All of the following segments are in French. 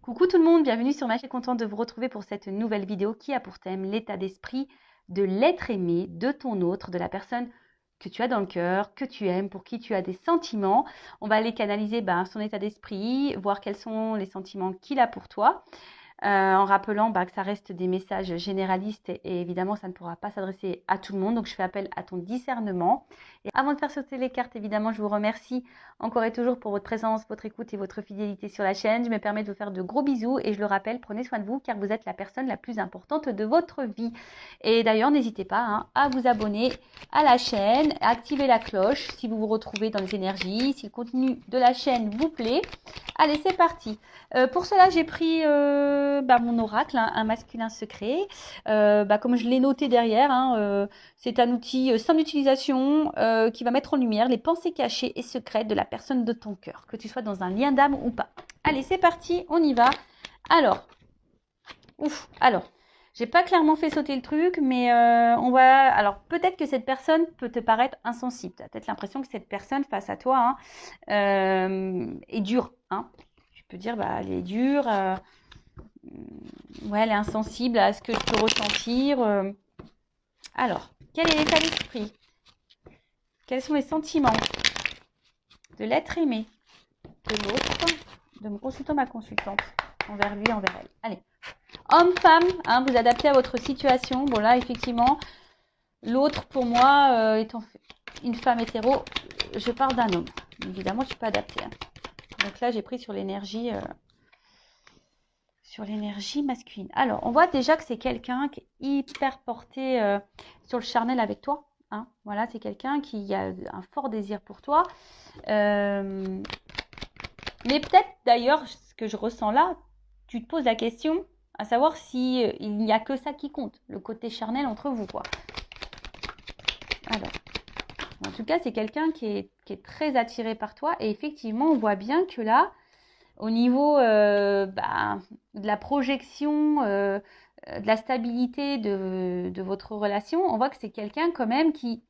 Coucou tout le monde, bienvenue sur ma chaîne, contente de vous retrouver pour cette nouvelle vidéo qui a pour thème l'état d'esprit de l'être aimé, de ton autre, de la personne que tu as dans le cœur, que tu aimes, pour qui tu as des sentiments. On va aller canaliser son état d'esprit, voir quels sont les sentiments qu'il a pour toi. En rappelant que ça reste des messages généralistes et évidemment ça ne pourra pas s'adresser à tout le monde, donc je fais appel à ton discernement. Et avant de faire sauter les cartes, évidemment je vous remercie encore et toujours pour votre présence, votre écoute et votre fidélité sur la chaîne. Je me permets de vous faire de gros bisous et je le rappelle, prenez soin de vous car vous êtes la personne la plus importante de votre vie. Et d'ailleurs n'hésitez pas à vous abonner à la chaîne, à activer la cloche si vous vous retrouvez dans les énergies, si le contenu de la chaîne vous plaît. Allez, c'est parti. Pour cela, j'ai pris mon oracle, un masculin secret. Comme je l'ai noté derrière, c'est un outil sans utilisation qui va mettre en lumière les pensées cachées et secrètes de la personne de ton cœur, que tu sois dans un lien d'âme ou pas. Allez, c'est parti, on y va. Alors, j'ai pas clairement fait sauter le truc, mais on va. Alors, peut-être que cette personne peut te paraître insensible. Tu as peut-être l'impression que cette personne face à toi est dure. Tu peux dire, elle est dure. Ouais, elle est insensible à ce que je peux ressentir. Alors, quel est l'état d'esprit? Quels sont les sentiments de l'être aimé, de l'autre, de mon consultant, ma consultante, envers lui, envers elle? Allez. Homme, femme, vous adaptez à votre situation. Bon, là, effectivement, l'autre, pour moi, étant une femme hétéro, je parle d'un homme. Évidemment, tu peux adapter. Donc là, j'ai pris sur l'énergie masculine. Alors, on voit déjà que c'est quelqu'un qui est hyper porté sur le charnel avec toi. Voilà, c'est quelqu'un qui a un fort désir pour toi. Mais peut-être, d'ailleurs, ce que je ressens là, tu te poses la question à savoir si il n'y a que ça qui compte, le côté charnel entre vous, quoi. Alors, en tout cas, c'est quelqu'un qui est très attiré par toi. Et effectivement, on voit bien que là, au niveau de la projection, de la stabilité de votre relation, on voit que c'est quelqu'un quand même qui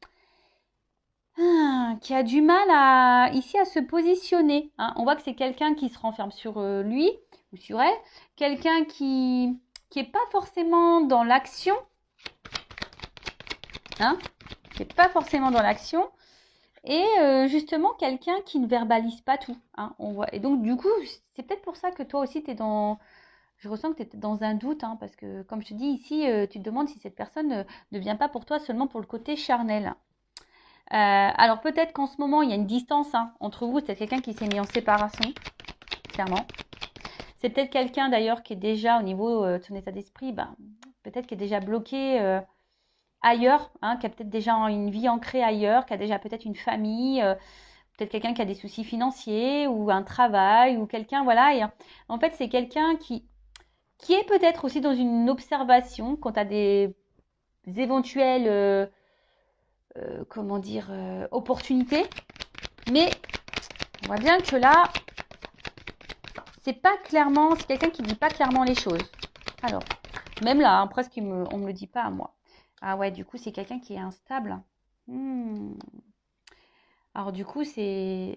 a du mal ici à se positionner. On voit que c'est quelqu'un qui se renferme sur lui ou sur elle, quelqu'un qui n'est pas forcément dans l'action, qui n'est pas forcément dans l'action, et justement quelqu'un qui ne verbalise pas tout. On voit. Et donc du coup, c'est peut-être pour ça que toi aussi tu es dans... Je ressens que tu es dans un doute, parce que comme je te dis ici, tu te demandes si cette personne ne vient pas pour toi seulement pour le côté charnel. Alors peut-être qu'en ce moment, il y a une distance entre vous. C'est quelqu'un qui s'est mis en séparation, clairement. C'est peut-être quelqu'un d'ailleurs qui est déjà au niveau de son état d'esprit, peut-être qui est déjà bloqué ailleurs, qui a peut-être déjà une vie ancrée ailleurs, qui a déjà peut-être une famille, peut-être quelqu'un qui a des soucis financiers ou un travail ou quelqu'un, voilà. Et en fait, c'est quelqu'un qui est peut-être aussi dans une observation quant à des éventuelles opportunités. Mais on voit bien que là, c'est quelqu'un qui dit pas clairement les choses. Alors, même là, presque on me le dit pas à moi. Ah ouais, du coup, c'est quelqu'un qui est instable. Alors du coup, c'est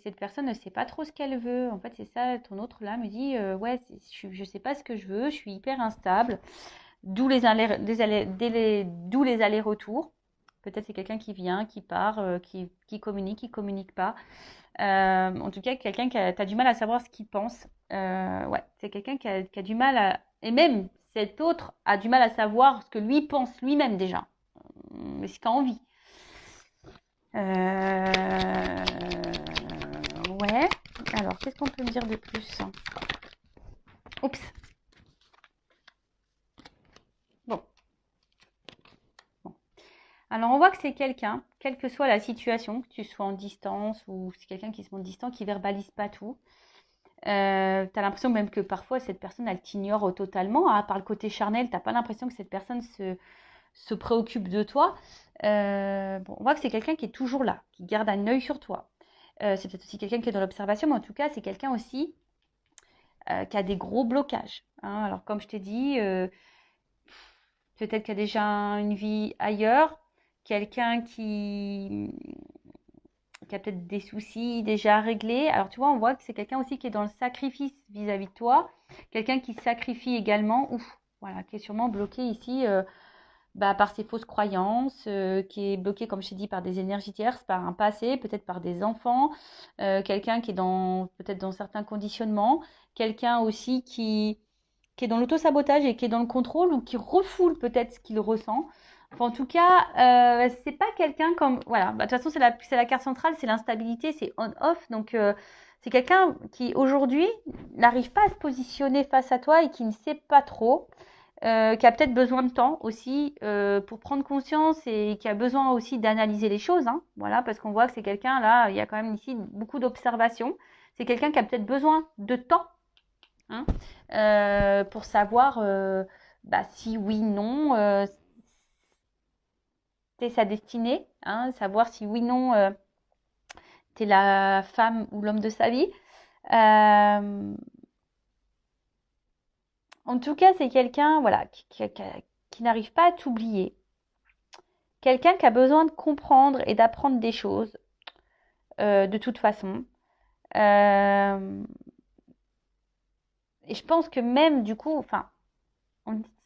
cette personne ne sait pas trop ce qu'elle veut. En fait, c'est ça, ton autre là me dit, je sais pas ce que je veux, je suis hyper instable. D'où les allers-retours. Peut-être c'est quelqu'un qui vient, qui part, qui communique pas. En tout cas, quelqu'un qui a du mal à savoir ce qu'il pense. C'est quelqu'un qui a du mal à... Et même cet autre a du mal à savoir ce que lui pense lui-même déjà. Mais ce qu'il a envie. Ouais. Alors, qu'est-ce qu'on peut me dire de plus? Oups. Bon. Alors, on voit que c'est quelqu'un, quelle que soit la situation, que tu sois en distance ou c'est quelqu'un qui se montre distant, qui verbalise pas tout. Tu as l'impression même que parfois cette personne, elle t'ignore totalement. Par le côté charnel, tu n'as pas l'impression que cette personne se préoccupe de toi. On voit que c'est quelqu'un qui est toujours là, qui garde un œil sur toi. C'est peut-être aussi quelqu'un qui est dans l'observation, mais en tout cas, c'est quelqu'un aussi qui a des gros blocages. Alors, comme je t'ai dit, peut-être qu'il y a déjà une vie ailleurs, quelqu'un qui qui a peut-être des soucis déjà à régler. Alors, tu vois, on voit que c'est quelqu'un aussi qui est dans le sacrifice vis-à-vis de toi. Quelqu'un qui sacrifie également, ouf, voilà, qui est sûrement bloqué ici par ses fausses croyances, qui est bloqué, comme je t'ai dit, par des énergies tierces, par un passé, peut-être par des enfants, quelqu'un qui est peut-être dans certains conditionnements, quelqu'un aussi qui est dans l'auto-sabotage et qui est dans le contrôle ou qui refoule peut-être ce qu'il ressent. Enfin, en tout cas, c'est pas quelqu'un comme... Voilà, de toute façon, c'est la carte centrale, c'est l'instabilité, c'est on-off. Donc, c'est quelqu'un qui, aujourd'hui, n'arrive pas à se positionner face à toi et qui ne sait pas trop, qui a peut-être besoin de temps aussi pour prendre conscience et qui a besoin aussi d'analyser les choses. Hein, voilà, parce qu'on voit que c'est quelqu'un, là, il y a quand même ici beaucoup d'observations. C'est quelqu'un qui a peut-être besoin de temps, hein, pour savoir si oui, non, c'est sa destinée, hein, savoir si oui, non, t'es la femme ou l'homme de sa vie. En tout cas, c'est quelqu'un voilà, qui n'arrive pas à t'oublier. Quelqu'un qui a besoin de comprendre et d'apprendre des choses, de toute façon. Et je pense que même, du coup, enfin,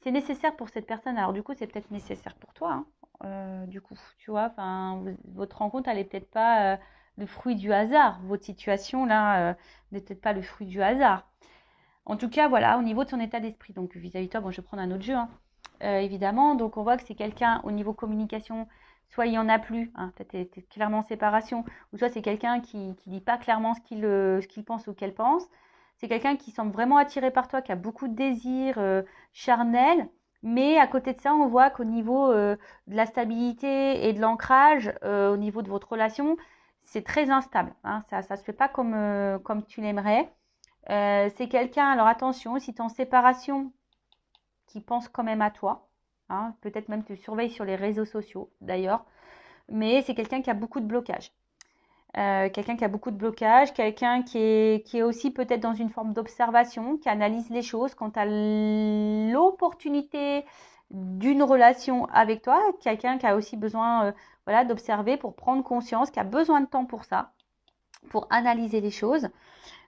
c'est nécessaire pour cette personne. Alors, du coup, c'est peut-être nécessaire pour toi, hein, du coup, tu vois. Enfin, votre rencontre, elle n'est peut-être pas le fruit du hasard. Votre situation, là, n'est peut-être pas le fruit du hasard. En tout cas, voilà, au niveau de son état d'esprit. Donc, vis-à-vis de toi, bon, je vais prendre un autre jeu, hein, évidemment. Donc, on voit que c'est quelqu'un, au niveau communication, soit il n'y en a plus, hein, peut-être t'es clairement en séparation, ou soit c'est quelqu'un qui ne dit pas clairement ce qu'il pense ou qu'elle pense. C'est quelqu'un qui semble vraiment attiré par toi, qui a beaucoup de désirs charnels, mais à côté de ça, on voit qu'au niveau de la stabilité et de l'ancrage, au niveau de votre relation, c'est très instable. Hein, ça ne se fait pas comme tu l'aimerais. C'est quelqu'un, alors attention, si tu es en séparation, qui pense quand même à toi. Hein, peut-être même tu surveilles sur les réseaux sociaux d'ailleurs. Mais c'est quelqu'un qui a beaucoup de blocages. Quelqu'un qui a beaucoup de blocages, quelqu'un qui est aussi peut-être dans une forme d'observation, qui analyse les choses quant à l'opportunité d'une relation avec toi, quelqu'un qui a aussi besoin voilà, d'observer pour prendre conscience, qui a besoin de temps pour ça, pour analyser les choses.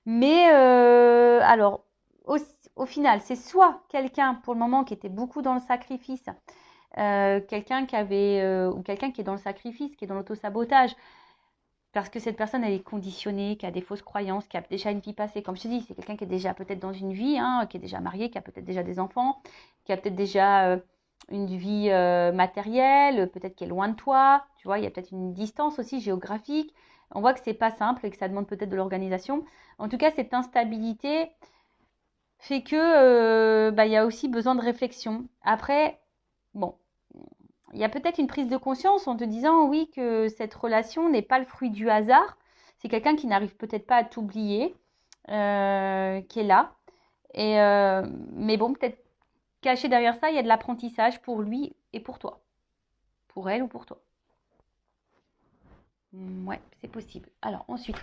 Mais alors, au final, c'est soit quelqu'un pour le moment qui était beaucoup dans le sacrifice, quelqu'un qui avait, ou quelqu'un qui est dans le sacrifice, qui est dans l'autosabotage, parce que cette personne, elle est conditionnée, qui a des fausses croyances, qui a déjà une vie passée. Comme je te dis, c'est quelqu'un qui est déjà peut-être dans une vie, hein, qui est déjà marié, qui a peut-être déjà des enfants, qui a peut-être déjà une vie matérielle, peut-être qui est loin de toi. Tu vois, il y a peut-être une distance aussi géographique. On voit que c'est pas simple et que ça demande peut-être de l'organisation. En tout cas, cette instabilité fait que il y a aussi besoin de réflexion. Après, bon, il y a peut-être une prise de conscience en te disant oui que cette relation n'est pas le fruit du hasard. C'est quelqu'un qui n'arrive peut-être pas à t'oublier, qui est là. Et mais bon, peut-être caché derrière ça, il y a de l'apprentissage pour lui et pour toi, pour elle ou pour toi. Ouais, c'est possible. Alors ensuite,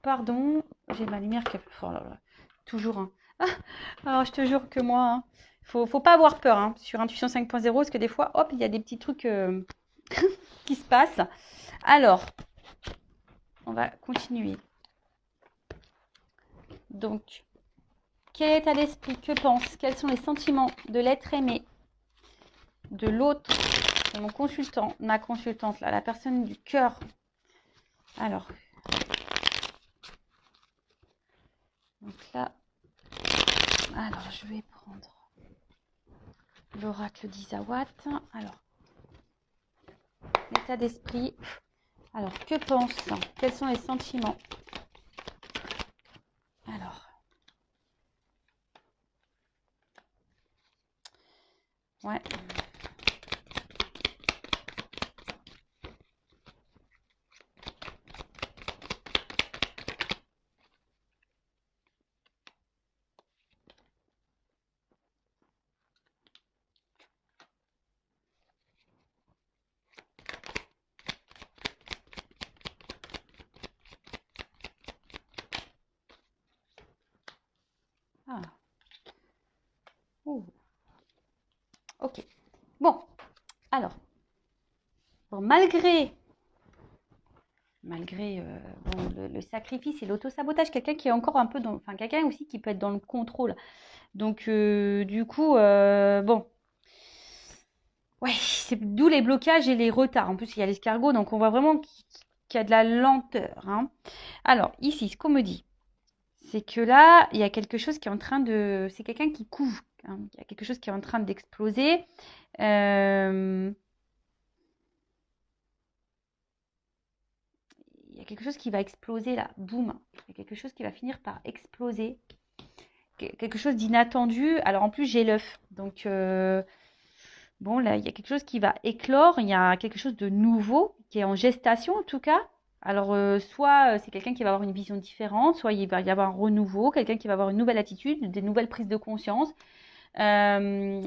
pardon, j'ai ma lumière qui a... Oh là là, toujours. Hein. Alors je te jure que moi, hein, faut pas avoir peur hein, sur Intuition 5.0 parce que des fois, hop, il y a des petits trucs qui se passent. Alors, on va continuer. Donc, quel est à l'esprit? Que pense? Quels sont les sentiments de l'être aimé, de l'autre, de mon consultant, ma consultante, là, la personne du cœur? Alors, donc là, alors je vais prendre l'oracle d'Isawat. Alors, l'état d'esprit. Alors, que pense? Quels sont les sentiments? Alors, ouais. Ah. Oh. Ok. Bon, alors, bon, malgré malgré bon, le sacrifice et l'auto-sabotage. Quelqu'un qui est encore un peu dans... Enfin, quelqu'un aussi qui peut être dans le contrôle. Donc, du coup, bon... Ouais, c'est d'où les blocages et les retards. En plus, il y a l'escargot, donc on voit vraiment qu'il y a de la lenteur, hein. Alors, ici, ce qu'on me dit, c'est que là, il y a quelque chose qui est en train de... C'est quelqu'un qui couve, hein. Il y a quelque chose qui est en train d'exploser. Il y a quelque chose qui va exploser là, boum. Il y a quelque chose qui va finir par exploser. Quelque chose d'inattendu. Alors en plus, j'ai l'œuf. Donc, bon, là, il y a quelque chose qui va éclore. Il y a quelque chose de nouveau qui est en gestation en tout cas. Alors, soit c'est quelqu'un qui va avoir une vision différente, soit il va y avoir un renouveau, quelqu'un qui va avoir une nouvelle attitude, des nouvelles prises de conscience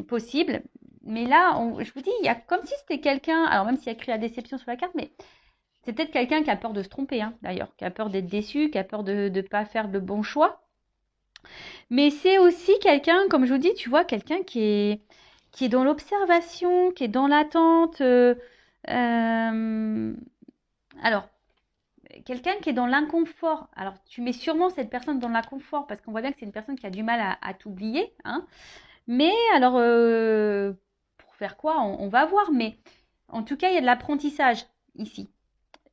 possibles. Mais là, je vous dis, il y a comme si c'était quelqu'un, alors même s'il y a écrit la déception sur la carte, mais c'est peut-être quelqu'un qui a peur de se tromper, hein, d'ailleurs, qui a peur d'être déçu, qui a peur de ne pas faire le bon choix. Mais c'est aussi quelqu'un, comme je vous dis, tu vois, quelqu'un qui est dans l'observation, qui est dans l'attente. Alors, quelqu'un qui est dans l'inconfort. Alors, tu mets sûrement cette personne dans l'inconfort parce qu'on voit bien que c'est une personne qui a du mal à t'oublier, hein. Mais alors, pour faire quoi on va voir. Mais en tout cas, il y a de l'apprentissage ici.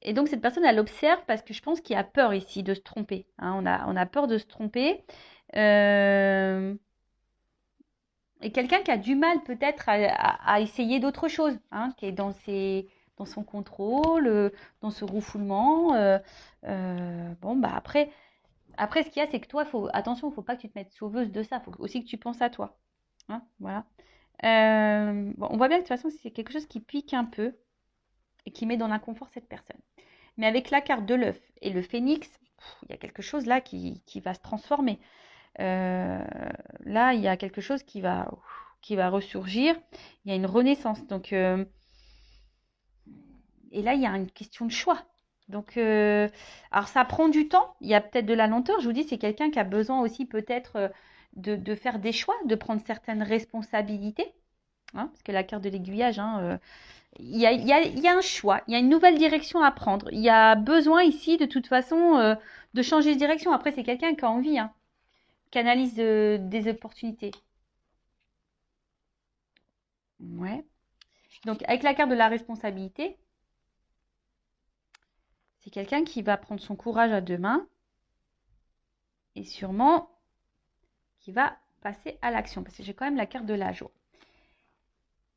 Et donc, cette personne, elle observe parce que je pense qu'il a peur ici de se tromper, hein. On a peur de se tromper. Euh, Et quelqu'un qui a du mal peut-être à essayer d'autres choses, hein, qui est dans son contrôle, dans ce refoulement. Bon, bah après, ce qu'il y a, c'est que toi, attention, il ne faut pas que tu te mettes sauveuse de ça. Il faut aussi que tu penses à toi, hein, voilà. Bon, on voit bien que de toute façon, c'est quelque chose qui pique un peu et qui met dans l'inconfort cette personne. Mais avec la carte de l'œuf et le phénix, il y a quelque chose là qui va se transformer. Là, il y a quelque chose qui va ressurgir. Il y a une renaissance. Donc, et là, il y a une question de choix. Donc, alors ça prend du temps. Il y a peut-être de la lenteur. Je vous dis, c'est quelqu'un qui a besoin aussi peut-être de faire des choix, de prendre certaines responsabilités, hein, parce que la carte de l'aiguillage, hein, il y a un choix, il y a une nouvelle direction à prendre. Il y a besoin ici, de toute façon, de changer de direction. Après, c'est quelqu'un qui a envie, hein, qui analyse des opportunités. Ouais. Donc, avec la carte de la responsabilité, c'est quelqu'un qui va prendre son courage à deux mains et sûrement qui va passer à l'action. Parce que j'ai quand même la carte de la joie.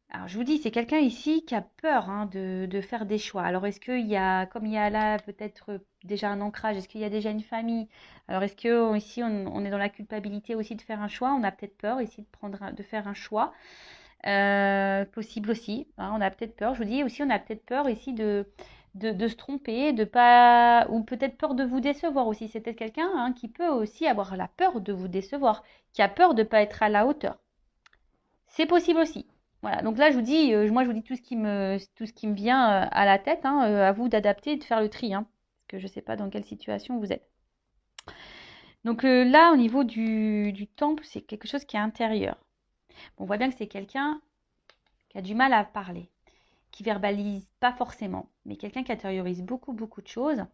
Alors, je vous dis, c'est quelqu'un ici qui a peur, hein, de faire des choix. Alors, est-ce qu'il y a, comme il y a là peut-être déjà un ancrage, est-ce qu'il y a déjà une famille? Alors, est-ce que ici, on est dans la culpabilité aussi de faire un choix? On a peut-être peur ici de faire un choix. Possible aussi, hein, on a peut-être peur. Je vous dis aussi, on a peut-être peur ici de se tromper, de pas, ou peut-être peur de vous décevoir aussi. C'est peut-être quelqu'un, hein, qui peut aussi avoir la peur de vous décevoir, qui a peur de ne pas être à la hauteur. C'est possible aussi. Voilà, donc là je vous dis, moi je vous dis tout ce qui me vient à la tête, hein, à vous d'adapter et de faire le tri, hein, parce que je ne sais pas dans quelle situation vous êtes. Donc là, au niveau du temple, c'est quelque chose qui est intérieur. On voit bien que c'est quelqu'un qui a du mal à parler, qui verbalise pas forcément, mais quelqu'un qui intériorise beaucoup, beaucoup de choses.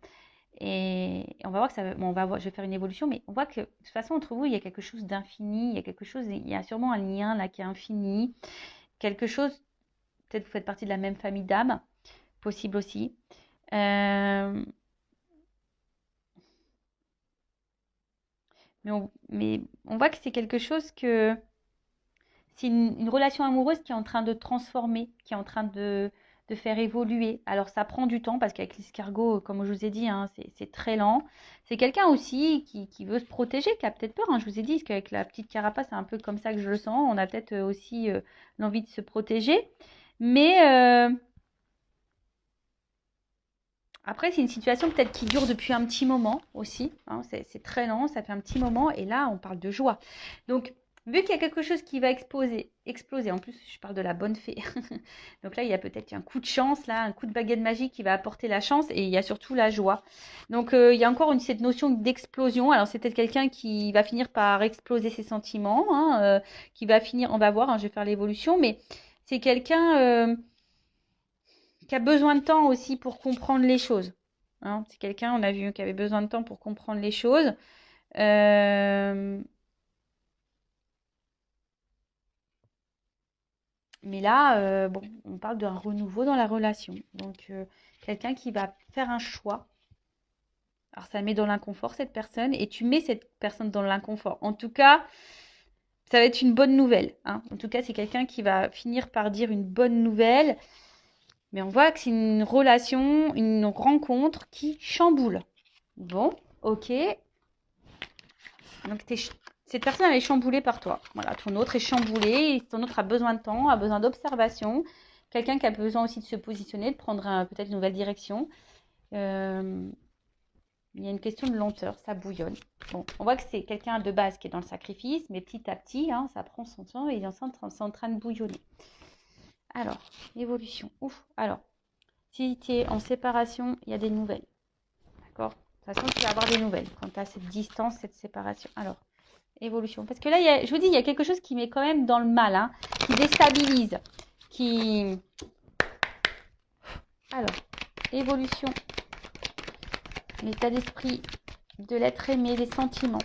Et on va voir que ça, bon, on va voir, je vais faire une évolution, mais on voit que de toute façon, entre vous, il y a quelque chose d'infini, il y a quelque chose, il y a sûrement un lien là qui est infini, quelque chose, peut-être vous faites partie de la même famille d'âmes, possible aussi. Euh, mais on voit que c'est quelque chose que c'est une relation amoureuse qui est en train de transformer, qui est en train de faire évoluer. Alors ça prend du temps parce qu'avec l'escargot, comme je vous ai dit, hein, c'est très lent. C'est quelqu'un aussi qui veut se protéger, qui a peut-être peur, hein. Je vous ai dit, parce qu'avec la petite carapace, c'est un peu comme ça que je le sens. On a peut-être aussi l'envie de se protéger. Mais après, c'est une situation peut-être qui dure depuis un petit moment aussi, hein. C'est très lent, ça fait un petit moment. Et là, on parle de joie. Donc, vu qu'il y a quelque chose qui va exploser, en plus, je parle de la bonne fée. Donc là, il y a peut-être un coup de chance, là, un coup de baguette magique qui va apporter la chance. Et il y a surtout la joie. Donc, il y a encore cette notion d'explosion. Alors, c'est peut-être quelqu'un qui va finir par exploser ses sentiments, hein, qui va finir, on va voir, hein, je vais faire l'évolution. Mais c'est quelqu'un qui a besoin de temps aussi pour comprendre les choses, hein. C'est quelqu'un, on a vu, qui avait besoin de temps pour comprendre les choses. Euh, Mais là, bon, on parle d'un renouveau dans la relation. Donc, quelqu'un qui va faire un choix. Alors, ça met dans l'inconfort cette personne et tu mets cette personne dans l'inconfort. En tout cas, ça va être une bonne nouvelle, hein. En tout cas, c'est quelqu'un qui va finir par dire une bonne nouvelle. Mais on voit que c'est une relation, une rencontre qui chamboule. Bon, ok. Donc, cette personne, elle est chamboulée par toi. Voilà, ton autre est chamboulé. Ton autre a besoin de temps, a besoin d'observation. Quelqu'un qui a besoin aussi de se positionner, de prendre peut-être une nouvelle direction. Euh, il y a une question de lenteur, ça bouillonne. Bon, on voit que c'est quelqu'un de base qui est dans le sacrifice, mais petit à petit, hein, ça prend son temps et il est en train de bouillonner. Alors, évolution. Ouf, alors, si tu es en séparation, il y a des nouvelles. D'accord? De toute façon, tu vas avoir des nouvelles quand tu as cette distance, cette séparation. Alors, évolution. Parce que là, je vous dis, il y a quelque chose qui met quand même dans le mal, hein, qui déstabilise, qui... Alors, évolution. L'état d'esprit de l'être aimé, des sentiments.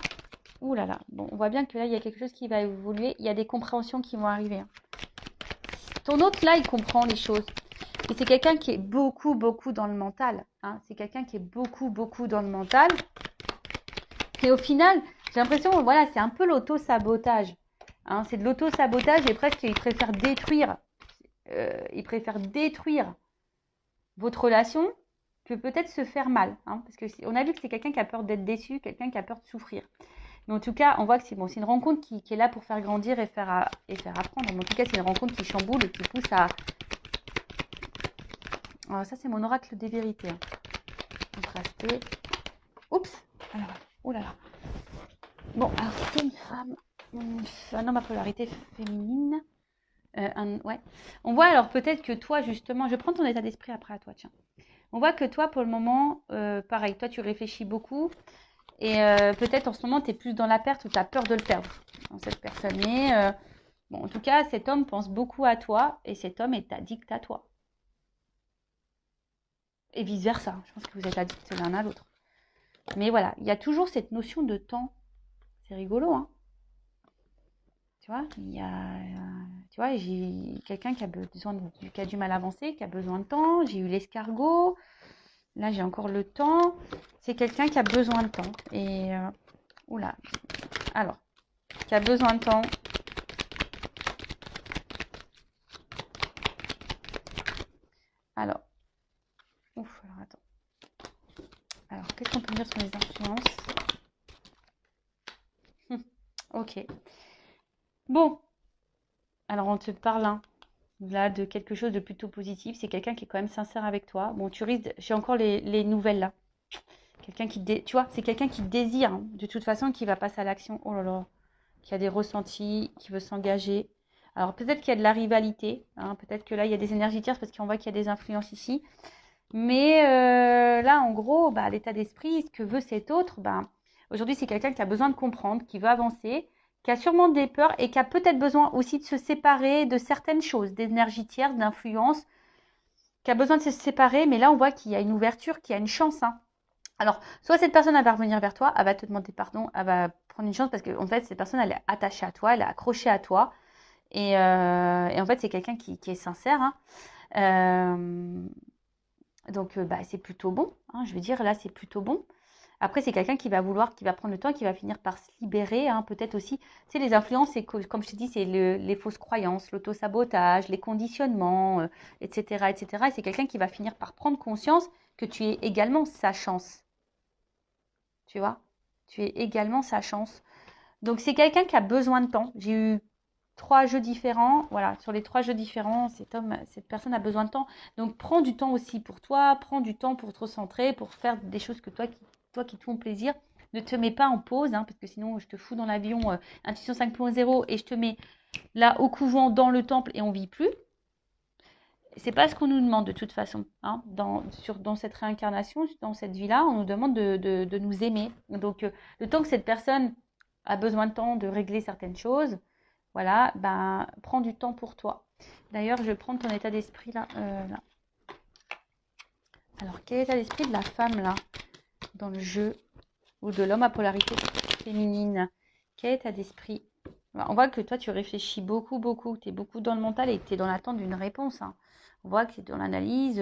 Ouh là là. Bon, on voit bien que là, il y a quelque chose qui va évoluer. Il y a des compréhensions qui vont arriver, hein. Ton autre, là, il comprend les choses. Et c'est quelqu'un qui est beaucoup, beaucoup dans le mental, hein. C'est quelqu'un qui est beaucoup, beaucoup dans le mental. Et au final, j'ai l'impression, voilà, c'est un peu l'auto-sabotage, hein. C'est de l'auto-sabotage et presque, il préfère détruire votre relation que peut-être se faire mal, hein, parce qu'on a vu que c'est quelqu'un qui a peur d'être déçu, quelqu'un qui a peur de souffrir. Mais en tout cas, on voit que c'est bon, c'est une rencontre qui est là pour faire grandir et faire apprendre. Mais en tout cas, c'est une rencontre qui chamboule et qui pousse à... Alors ça, c'est mon oracle des vérités, hein. Contrasté. Oups. Alors, oh là là. Bon, alors c'était une femme, un homme à polarité féminine. Ouais. On voit alors peut-être que toi, justement, je prends ton état d'esprit après à toi, tiens. On voit que toi, pour le moment, pareil, toi, tu réfléchis beaucoup. Et peut-être en ce moment, tu es plus dans la perte ou tu as peur de le perdre, dans cette personne. Mais bon, en tout cas, cet homme pense beaucoup à toi et cet homme est addict à toi. Et vice-versa. Je pense que vous êtes addicts l'un à l'autre. Mais voilà, il y a toujours cette notion de temps. C'est rigolo, hein. Tu vois, tu vois, j'ai quelqu'un qui a qui a du mal à avancer, qui a besoin de temps. J'ai eu l'escargot. Là, j'ai encore le temps. C'est quelqu'un qui a besoin de temps. Et oula. Alors, qui a besoin de temps. Alors, ouf, alors attends. Alors, qu'est-ce qu'on peut dire sur les influences? Ok. Bon, alors on te parle, hein, là de quelque chose de plutôt positif. C'est quelqu'un qui est quand même sincère avec toi. Bon, tu risques, j'ai encore les nouvelles là. Quelqu'un tu vois, c'est quelqu'un qui désire, hein, de toute façon, qui va passer à l'action. Oh là là, qui a des ressentis, qui veut s'engager. Alors peut-être qu'il y a de la rivalité, hein, peut-être que là il y a des énergies tierces parce qu'on voit qu'il y a des influences ici. Mais là, en gros, bah, l'état d'esprit, ce que veut cet autre, bah, aujourd'hui, c'est quelqu'un qui a besoin de comprendre, qui veut avancer, qui a sûrement des peurs et qui a peut-être besoin aussi de se séparer de certaines choses, d'énergie tierce, d'influence, qui a besoin de se séparer. Mais là, on voit qu'il y a une ouverture, qu'il y a une chance, hein. Alors, soit cette personne, elle va revenir vers toi, elle va te demander pardon, elle va prendre une chance parce qu'en fait, cette personne, elle est attachée à toi, elle est accrochée à toi. Et en fait, c'est quelqu'un qui est sincère, hein. Euh, donc, bah, c'est plutôt bon, hein, je veux dire, là, c'est plutôt bon. Après, c'est quelqu'un qui va vouloir, qui va prendre le temps, qui va finir par se libérer, hein, peut-être aussi. Tu sais, les influences, c'est comme je te dis, c'est les fausses croyances, l'autosabotage, les conditionnements, etc., etc. Et c'est quelqu'un qui va finir par prendre conscience que tu es également sa chance. Tu vois? Tu es également sa chance. Donc, c'est quelqu'un qui a besoin de temps. J'ai eu 3 jeux différents. Voilà, sur les 3 jeux différents, cette personne a besoin de temps. Donc, prends du temps aussi pour toi. Prends du temps pour te recentrer, pour faire des choses que toi qui te font plaisir. Ne te mets pas en pause, hein, parce que sinon, je te fous dans l'avion Intuition 5.0 et je te mets là au couvent, dans le temple et on vit plus. C'est pas ce qu'on nous demande de toute façon, hein. Dans cette réincarnation, dans cette vie-là, on nous demande de nous aimer. Donc, le temps que cette personne a besoin de temps de régler certaines choses, voilà, ben, prends du temps pour toi. D'ailleurs, je vais prendre ton état d'esprit là, là. Alors, quel est l'état d'esprit de la femme, là, dans le jeu, ou de l'homme à polarité féminine? Quel état d'esprit? On voit que toi, tu réfléchis beaucoup, beaucoup. Tu es beaucoup dans le mental et que tu es dans l'attente d'une réponse. Hein. On voit que c'est dans l'analyse.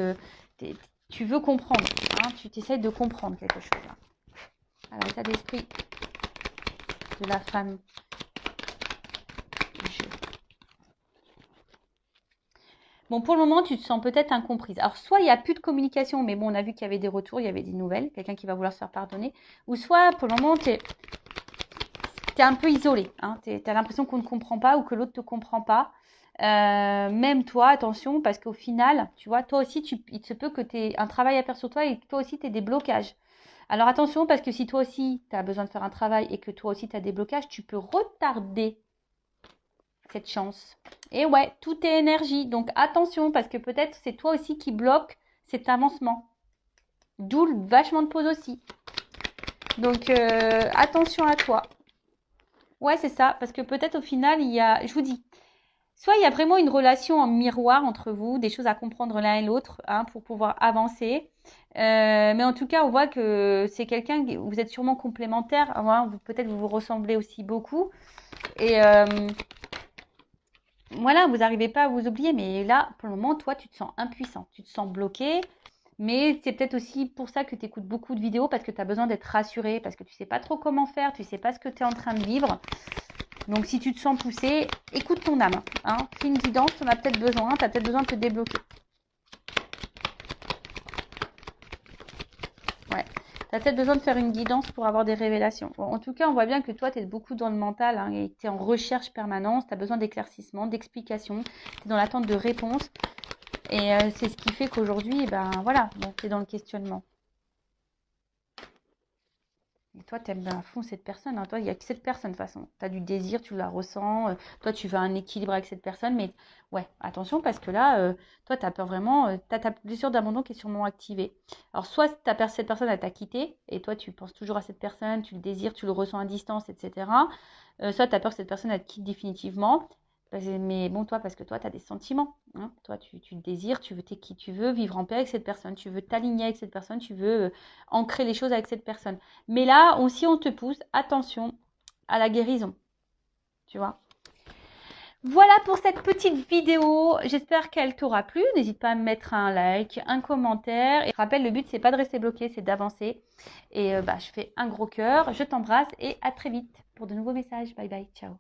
Tu veux comprendre. Hein, tu t'essayes de comprendre quelque chose. Là. Alors, l'état d'esprit de la femme. Bon, pour le moment, tu te sens peut-être incomprise. Alors, soit il n'y a plus de communication, mais bon, on a vu qu'il y avait des retours, il y avait des nouvelles, quelqu'un qui va vouloir se faire pardonner. Ou soit, pour le moment, tu es un peu isolé. Hein, tu as l'impression qu'on ne comprend pas ou que l'autre ne te comprend pas. Même toi, attention, parce qu'au final, tu vois, toi aussi, il se peut que tu aies un travail à faire sur toi et que toi aussi, tu aies des blocages. Alors, attention, parce que si toi aussi, tu as besoin de faire un travail et que toi aussi, tu as des blocages, tu peux retarder cette chance. Et ouais, tout est énergie. Donc attention, parce que peut-être c'est toi aussi qui bloque cet avancement. D'où le vachement de pause aussi. Donc attention à toi. Ouais, c'est ça. Parce que peut-être au final, il y a, je vous dis, soit il y a vraiment une relation en miroir entre vous, des choses à comprendre l'un et l'autre hein, pour pouvoir avancer. Mais en tout cas, on voit que c'est quelqu'un, vous êtes sûrement complémentaires. Hein, peut-être vous vous ressemblez aussi beaucoup. Et voilà, vous n'arrivez pas à vous oublier, mais là, pour le moment, toi, tu te sens impuissant, tu te sens bloqué. Mais c'est peut-être aussi pour ça que tu écoutes beaucoup de vidéos, parce que tu as besoin d'être rassuré, parce que tu ne sais pas trop comment faire, tu ne sais pas ce que tu es en train de vivre. Donc, si tu te sens poussé, écoute ton âme. Hein. Fais une guidance, tu en as peut-être besoin, tu as peut-être besoin de te débloquer. Ouais. Tu as peut-être besoin de faire une guidance pour avoir des révélations. Bon, en tout cas, on voit bien que toi, tu es beaucoup dans le mental hein, et tu es en recherche permanente. Tu as besoin d'éclaircissement, d'explications. Tu es dans l'attente de réponses. Et c'est ce qui fait qu'aujourd'hui, ben voilà, tu es dans le questionnement. Et toi, tu aimes à fond cette personne. Hein. Toi, il n'y a que cette personne de toute façon. Tu as du désir, tu la ressens. Toi, tu veux un équilibre avec cette personne. Mais ouais, attention parce que là, toi, tu as peur vraiment. Tu as ta blessure d'abandon qui est sûrement activée. Alors, soit cette personne, elle t'a quitté. Et toi, tu penses toujours à cette personne. Tu le désires, tu le ressens à distance, etc. Soit tu as peur que cette personne, elle te quitte définitivement. Mais bon, toi, parce que toi, tu as des sentiments. Hein. Toi, tu le désires, tu veux t'es qui tu veux, vivre en paix avec cette personne. Tu veux t'aligner avec cette personne. Tu veux ancrer les choses avec cette personne. Mais là aussi, on te pousse, attention à la guérison. Tu vois. Voilà pour cette petite vidéo. J'espère qu'elle t'aura plu. N'hésite pas à me mettre un like, un commentaire. Et je rappelle, le but, c'est pas de rester bloqué, c'est d'avancer. Et je fais un gros cœur. Je t'embrasse et à très vite pour de nouveaux messages. Bye bye. Ciao.